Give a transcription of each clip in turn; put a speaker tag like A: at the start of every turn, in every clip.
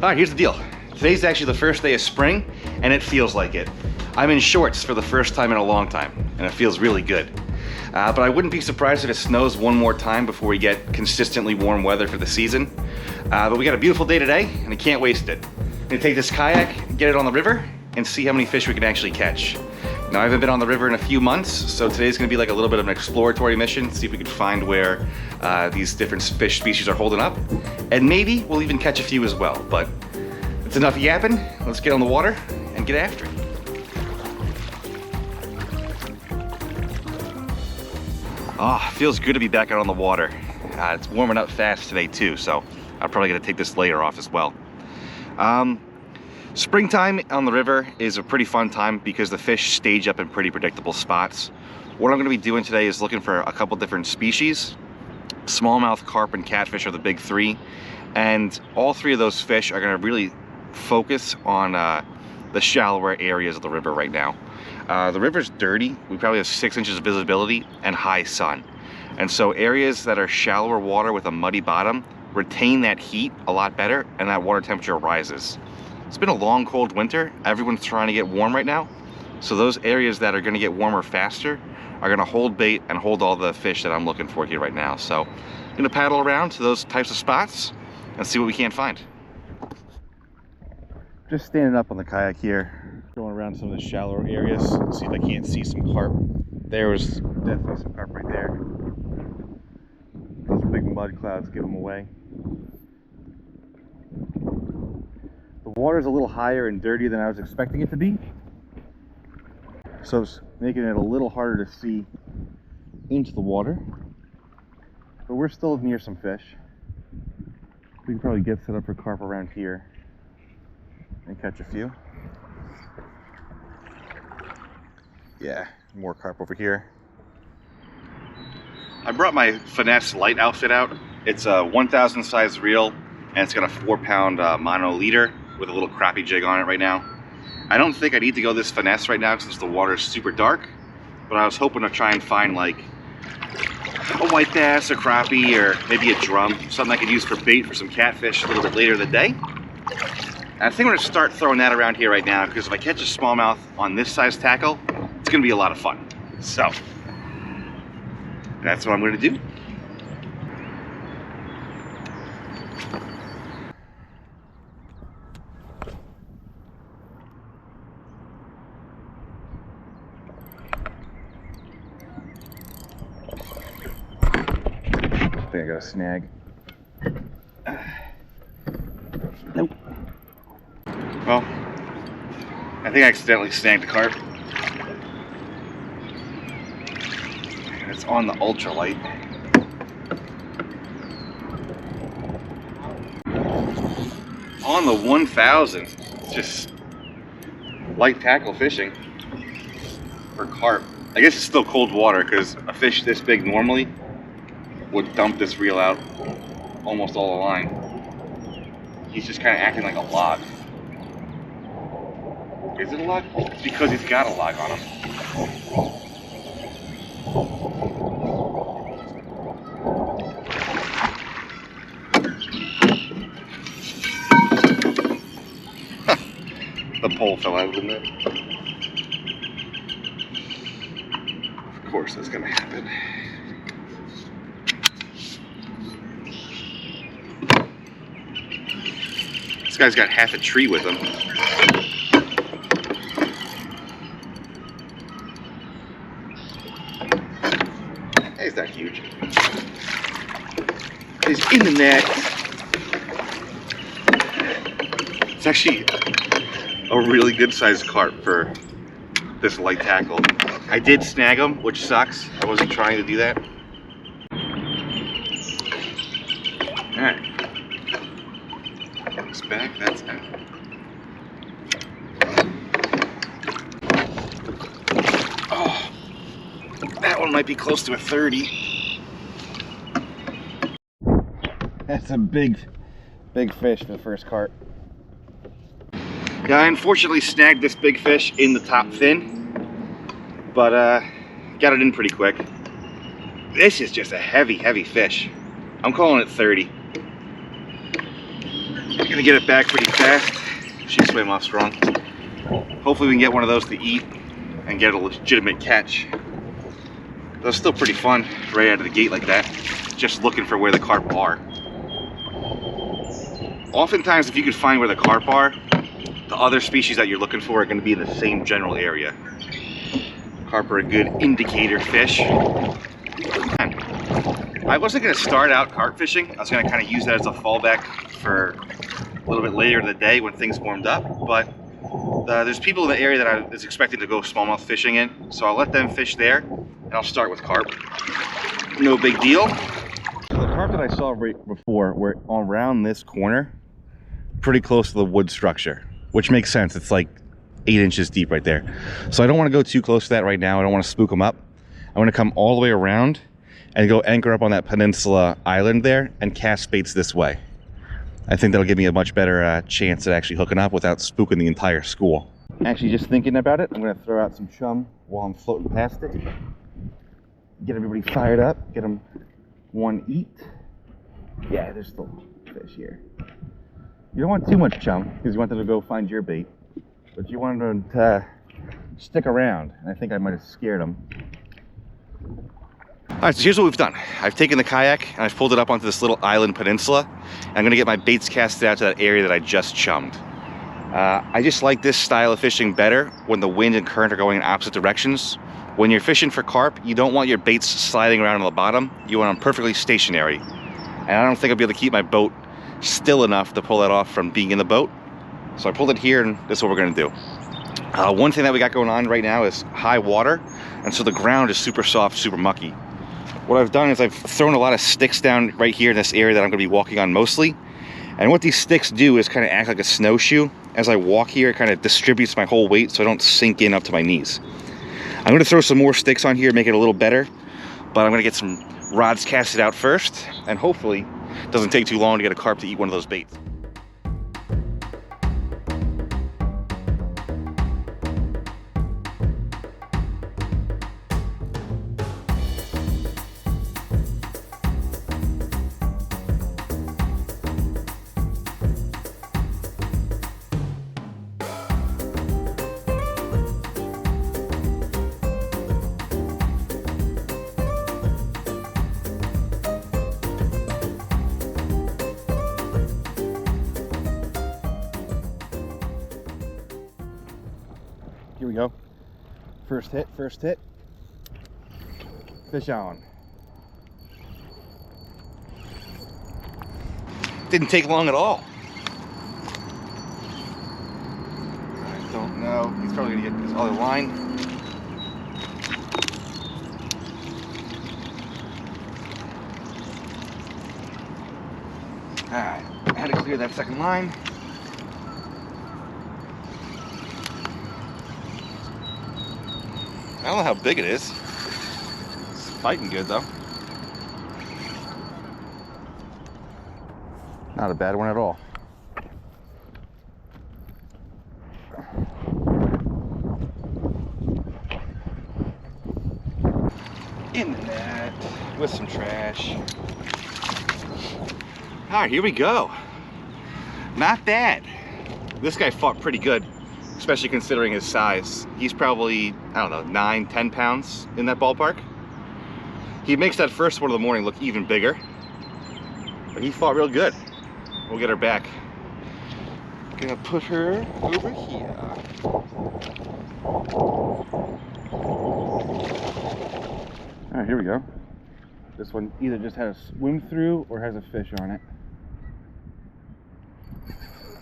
A: right, here's the deal. Today's actually the first day of spring, and it feels like it. I'm in shorts for the first time in a long time, and it feels really good. But I wouldn't be surprised if it snows one more time before we get consistently warm weather for the season. But we got a beautiful day today, and I can't waste it. I'm gonna take this kayak, get it on the river, and see how many fish we can actually catch. Now, I haven't been on the river in a few months, so today's gonna be like a little bit of an exploratory mission, see if we can find where these different fish species are holding up. And maybe we'll even catch a few as well, but it's enough yapping. Let's get on the water and get after it. Oh, feels good to be back out on the water. It's warming up fast today too, so I'm probably gonna take this layer off as well. Springtime on the river is a pretty fun time because the fish stage up in pretty predictable spots. What I'm gonna be doing today is looking for a couple different species. Smallmouth, carp, and catfish are the big three. And all three of those fish are gonna really focus on the shallower areas of the river right now. The river's dirty. We probably have 6 inches of visibility and high sun. And so areas that are shallower water with a muddy bottom retain that heat a lot better, and that water temperature rises. It's been a long, cold winter. Everyone's trying to get warm right now. So those areas that are gonna get warmer faster are gonna hold bait and hold all the fish that I'm looking for here right now. So I'm gonna paddle around to those types of spots and see what we can't find. Just standing up on the kayak here, going around some of the shallower areas, see if I can't see some carp. There was definitely some carp right there. Those big mud clouds give them away. The water's a little higher and dirtier than I was expecting it to be, so it's making it a little harder to see into the water, but we're still near some fish. We can probably get set up for carp around here and catch a few. Yeah, more carp over here. I brought my Finesse light outfit out. It's a 1000 size reel, and it's got a 4-pound mono leader with a little crappie jig on it right now. I don't think I need to go this Finesse right now since the water's super dark, but I was hoping to try and find like a white bass, a crappie, or maybe a drum, something I could use for bait for some catfish a little bit later in the day. And I think I'm gonna start throwing that around here right now, because if I catch a smallmouth on this size tackle, it's gonna be a lot of fun. So that's what I'm gonna do. I got a snag. Nope. Well, I think I accidentally snagged the carp. And it's on the ultralight. On the 1000. It's just light tackle fishing for carp. I guess it's still cold water because a fish this big normally would dump this reel out almost all the line. He's just kind of acting like a log. Is it a log? It's because he's got a log on him. The pole fell out, didn't it? Of course that's gonna happen. This guy's got half a tree with him. He's not huge. He's in the net. It's actually a really good sized carp for this light tackle. I did snag him, which sucks. I wasn't trying to do that. Alright. Back, that's it. Oh, that one might be close to a 30. That's a big fish for the first carp. Yeah, I unfortunately snagged this big fish in the top fin, but got it in pretty quick. This is just a heavy fish. I'm calling it 30. Gonna get it back pretty fast. She swam off strong. Hopefully we can get one of those to eat and get a legitimate catch. That's still pretty fun right out of the gate like that. Just looking for where the carp are. Oftentimes, if you could find where the carp are, the other species that you're looking for are going to be in the same general area. Carp are a good indicator fish. I wasn't going to start out carp fishing. I was going to kind of use that as a fallback for a little bit later in the day when things warmed up. But there's people in the area that I was expecting to go smallmouth fishing in, so I'll let them fish there, and I'll start with carp. No big deal. The carp that I saw right before were around this corner, pretty close to the wood structure, which makes sense. It's like 8 inches deep right there. So I don't want to go too close to that right now. I don't want to spook them up. I want to come all the way around and go anchor up on that peninsula island there and cast baits this way. I think that'll give me a much better chance at actually hooking up without spooking the entire school. Actually, just thinking about it, I'm going to throw out some chum while I'm floating past it. Get everybody fired up, get them one eat. Yeah, there's still fish here. You don't want too much chum because you want them to go find your bait, but you want them to stick around, and I think I might have scared them. All right, so here's what we've done. I've taken the kayak and I've pulled it up onto this little island peninsula. I'm gonna get my baits casted out to that area that I just chummed. I just like this style of fishing better when the wind and current are going in opposite directions. When you're fishing for carp, you don't want your baits sliding around on the bottom. You want them perfectly stationary. And I don't think I'll be able to keep my boat still enough to pull that off from being in the boat. So I pulled it here, and this is what we're gonna do. One thing that we got going on right now is high water, and so the ground is super soft, super mucky. What I've done is I've thrown a lot of sticks down right here in this area that I'm gonna be walking on mostly. And what these sticks do is kind of act like a snowshoe. As I walk here, it kind of distributes my whole weight so I don't sink in up to my knees. I'm gonna throw some more sticks on here, make it a little better, but I'm gonna get some rods casted out first, and hopefully it doesn't take too long to get a carp to eat one of those baits. Here we go. First hit, first hit. Fish on. Didn't take long at all. I don't know. He's probably gonna get his other line. Alright, I had to clear that second line. I don't know how big it is. It's fighting good though. Not a bad one at all. In the net with some trash. All right, here we go. Not bad. This guy fought pretty good, especially considering his size. He's probably, I don't know, 9-10 pounds in that ballpark. He makes that first one of the morning look even bigger, but he fought real good. We'll get her back. Gonna put her over here. All right, here we go. This one either just had a swim through or has a fish on it.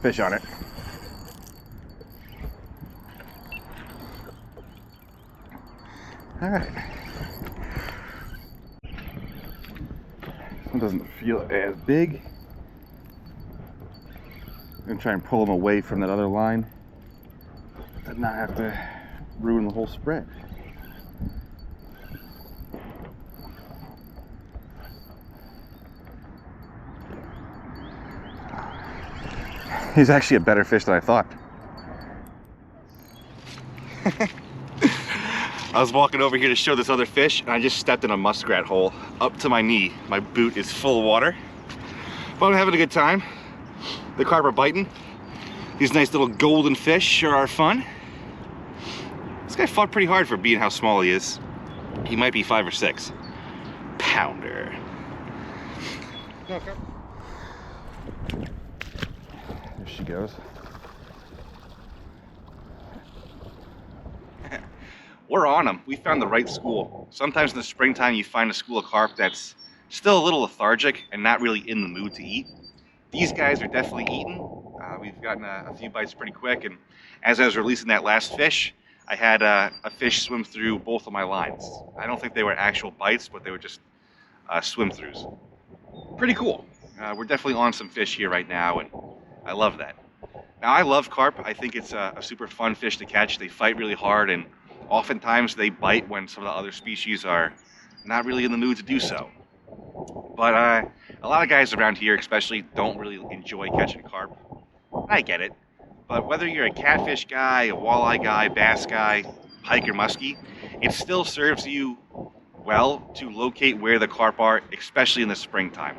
A: Fish on it. All right. This one doesn't feel as big. I'm gonna try and pull him away from that other line to not have to ruin the whole spread. He's actually a better fish than I thought. I was walking over here to show this other fish, and I just stepped in a muskrat hole up to my knee. My boot is full of water, but I'm having a good time. The carp are biting. These nice little golden fish sure are fun. This guy fought pretty hard for being how small he is. He might be 5 or 6. Pounder. No, carp. There she goes. We're on them. We found the right school. Sometimes in the springtime you find a school of carp that's still a little lethargic and not really in the mood to eat. These guys are definitely eating. We've gotten a few bites pretty quick, and as I was releasing that last fish, I had a fish swim through both of my lines. I don't think they were actual bites, but they were just swim-throughs. Pretty cool. We're definitely on some fish here right now, and I love that. Now, I love carp. I think it's a super fun fish to catch. They fight really hard, and oftentimes they bite when some of the other species are not really in the mood to do so. But a lot of guys around here especially don't really enjoy catching carp. I get it. But whether you're a catfish guy, a walleye guy, bass guy, pike or muskie, it still serves you well to locate where the carp are, especially in the springtime.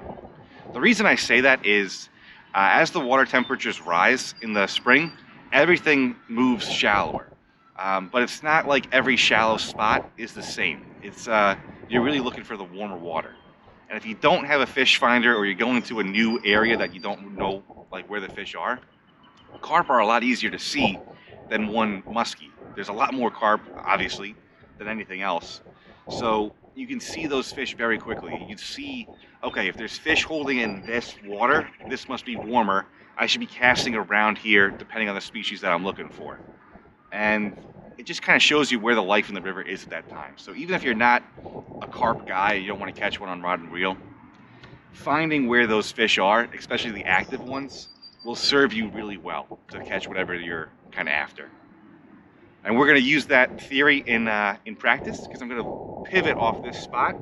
A: The reason I say that is as the water temperatures rise in the spring, everything moves shallower. But it's not like every shallow spot is the same. It's you're really looking for the warmer water. And if you don't have a fish finder, or you're going to a new area that you don't know like where the fish are, carp are a lot easier to see than one muskie. There's a lot more carp, obviously, than anything else. So you can see those fish very quickly. You see, okay, if there's fish holding in this water, this must be warmer. I should be casting around here depending on the species that I'm looking for. And it just kind of shows you where the life in the river is at that time. So even if you're not a carp guy, you don't want to catch one on rod and reel, finding where those fish are, especially the active ones, will serve you really well to catch whatever you're kind of after. And we're going to use that theory in practice, because I'm going to pivot off this spot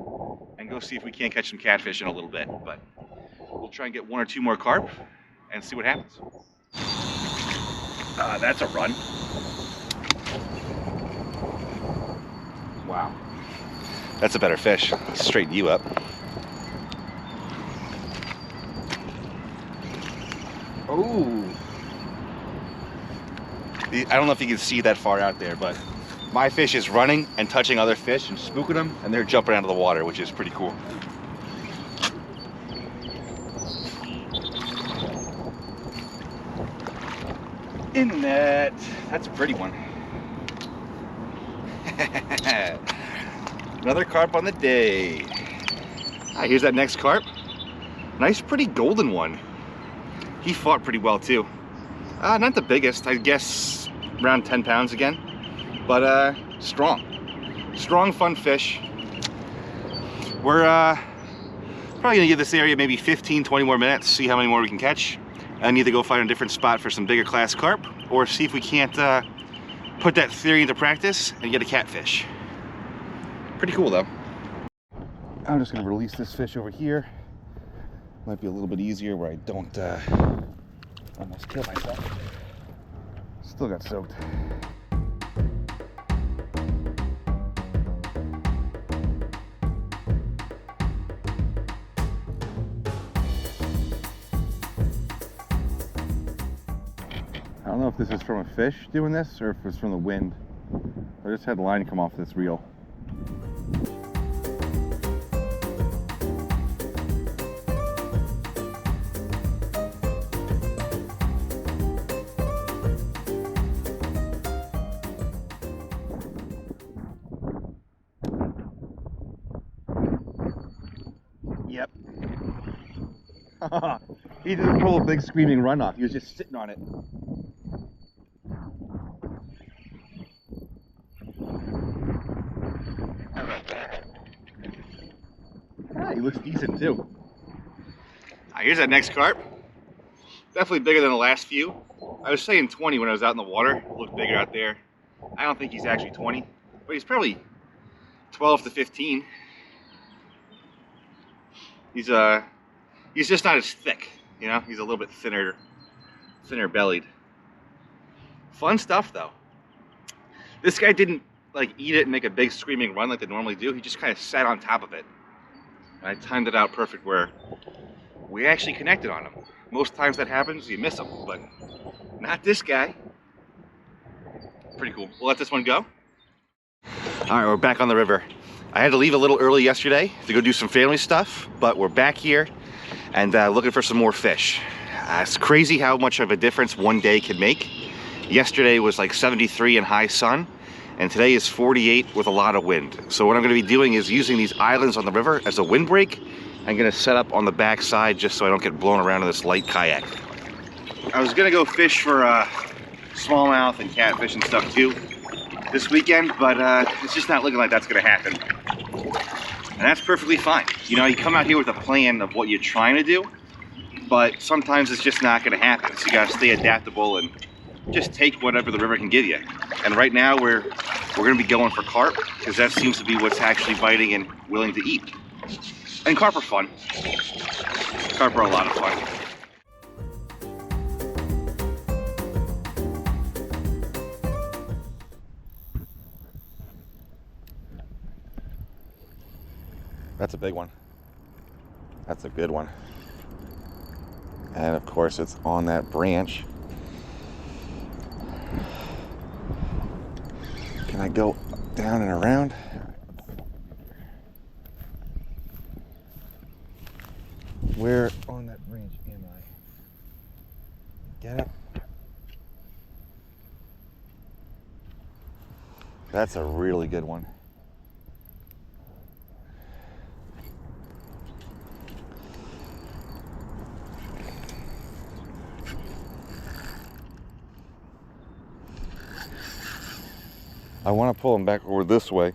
A: and go see if we can't catch some catfish in a little bit. But we'll try and get 1 or 2 more carp and see what happens. That's a run. Wow. That's a better fish. Straighten you up. Oh. I don't know if you can see that far out there, but my fish is running and touching other fish and spooking them, and they're jumping out of the water, which is pretty cool. In net. That's a pretty one. Another carp on the day. Here's that next carp. Nice, pretty golden one. He fought pretty well too. Not the biggest, I guess around 10 pounds again, but strong. Strong, fun fish. We're probably gonna give this area maybe 15, 20 more minutes, see how many more we can catch. I need to go find a different spot for some bigger class carp, or see if we can't put that theory into practice and get a catfish. Pretty cool though. I'm just gonna release this fish over here. Might be a little bit easier where I don't almost kill myself. Still got soaked. I don't know if this is from a fish doing this or if it's from the wind. I just had the line come off this reel. Yep. He didn't pull a big screaming runoff. He was just sitting on it. He looks decent too. Here's that next carp. Definitely bigger than the last few. I was saying 20 when I was out in the water. It looked bigger out there. I don't think he's actually 20, but he's probably 12 to 15. He's just not as thick, you know. He's a little bit thinner bellied. Fun stuff though. This guy didn't like eat it and make a big screaming run like they normally do. He just kind of sat on top of it. And I timed it out perfect where we actually connected on him. Most times that happens, you miss them, but not this guy. Pretty cool. We'll let this one go. All right, we're back on the river. I had to leave a little early yesterday to go do some family stuff, but we're back here and looking for some more fish. It's crazy how much of a difference one day can make. Yesterday was like 73 and high sun, and today is 48 with a lot of wind. So what I'm gonna be doing is using these islands on the river as a windbreak. I'm gonna set up on the back side just so I don't get blown around in this light kayak. I was gonna go fish for smallmouth and catfish and stuff too this weekend, but it's just not looking like that's gonna happen. And that's perfectly fine. You know, you come out here with a plan of what you're trying to do, but sometimes it's just not gonna happen. So you gotta stay adaptable and just take whatever the river can give you. And right now we're gonna be going for carp, because that seems to be what's actually biting and willing to eat. And carp are fun. Carp are a lot of fun. That's a big one. That's a good one. And of course it's on that branch. Can I go down and around? Where on that branch am I? Get it? That's a really good one. I want to pull him back over this way,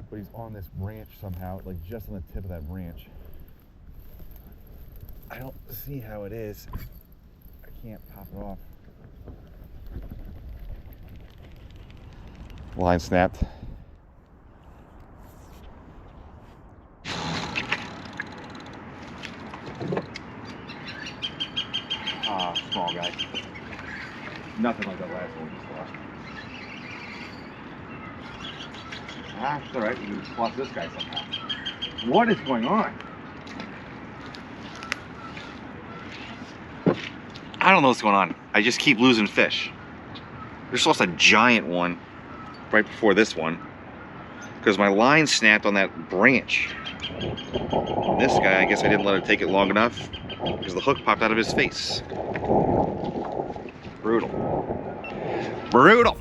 A: but he's on this branch somehow, like just on the tip of that branch. I don't see how it is. I can't pop it off. Line snapped. Ah, small guy. Nothing like that last one we just lost. Ah, it's alright, we can plus this guy somehow. What is going on? I don't know what's going on. I just keep losing fish. I just lost a giant one right before this one because my line snapped on that branch. And this guy, I guess I didn't let it take it long enough because the hook popped out of his face. Brutal. Brutal!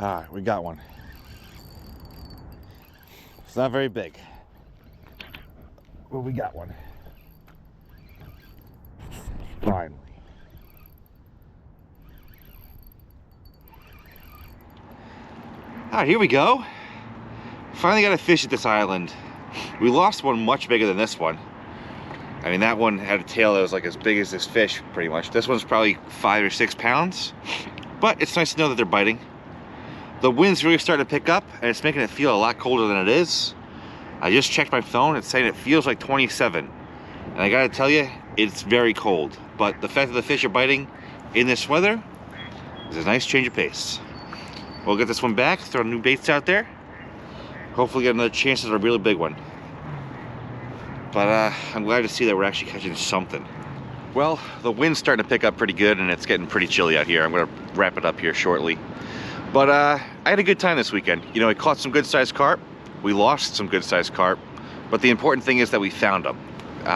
A: All right, we got one. It's not very big, but we got one. Finally. All right, here we go. Finally got a fish at this island. We lost one much bigger than this one. I mean, that one had a tail that was like as big as this fish, pretty much. This one's probably 5 or 6 pounds, but it's nice to know that they're biting. The wind's really starting to pick up, and it's making it feel a lot colder than it is. I just checked my phone, it's saying it feels like 27. And I gotta tell you, it's very cold. But the fact that the fish are biting in this weather is a nice change of pace. We'll get this one back, throw new baits out there. Hopefully get another chance at a really big one. But I'm glad to see that we're actually catching something. Well, the wind's starting to pick up pretty good, and it's getting pretty chilly out here. I'm gonna wrap it up here shortly. But I had a good time this weekend. You know, I caught some good-sized carp. We lost some good-sized carp. But the important thing is that we found them.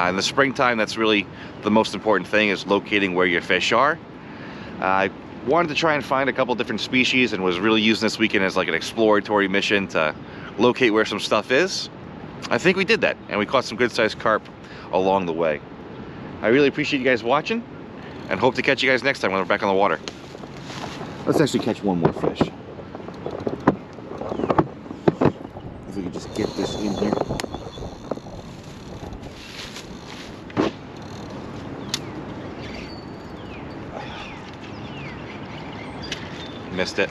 A: In the springtime, that's really the most important thing, is locating where your fish are. I wanted to try and find a couple different species and was really using this weekend as like an exploratory mission to locate where some stuff is. I think we did that, and we caught some good sized carp along the way. I really appreciate you guys watching and hope to catch you guys next time when we're back on the water. Let's actually catch one more fish. If we could just get this in here. Missed it.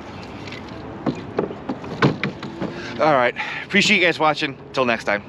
A: All right, appreciate you guys watching. Till next time.